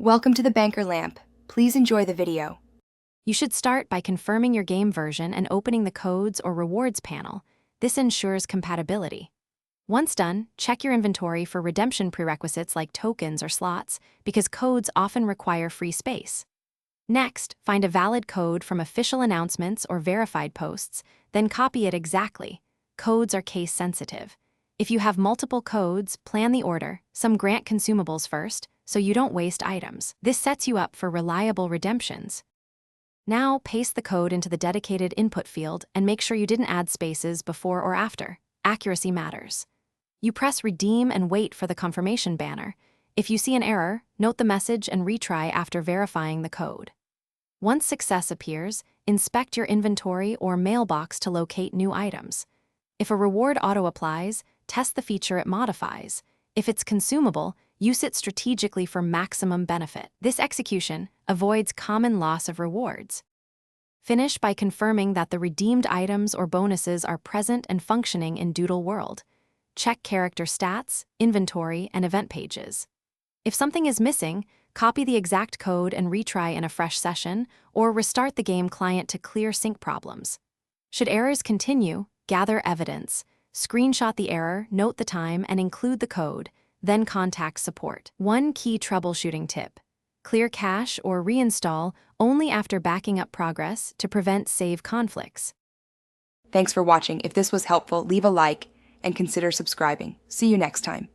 Welcome to the Banker Lamp. Please enjoy the video. You should start by confirming your game version and opening the Codes or Rewards panel. This ensures compatibility. Once done, check your inventory for redemption prerequisites like tokens or slots, because codes often require free space. Next, find a valid code from official announcements or verified posts, then copy it exactly. Codes are case-sensitive. If you have multiple codes, plan the order. Some grant consumables first, so you don't waste items. This sets you up for reliable redemptions. Now, paste the code into the dedicated input field and make sure you didn't add spaces before or after. Accuracy matters. You press Redeem and wait for the confirmation banner. If you see an error, note the message and retry after verifying the code. Once success appears, inspect your inventory or mailbox to locate new items. If a reward auto-applies, test the feature it modifies. If it's consumable, use it strategically for maximum benefit. This execution avoids common loss of rewards. Finish by confirming that the redeemed items or bonuses are present and functioning in Doodle World. Check character stats, inventory, and event pages. If something is missing, copy the exact code and retry in a fresh session, or restart the game client to clear sync problems. Should errors continue, gather evidence. Screenshot the error, note the time, and include the code, then contact support. One key troubleshooting tip: clear cache or reinstall only after backing up progress to prevent save conflicts. Thanks for watching. If this was helpful, leave a like and consider subscribing. See you next time.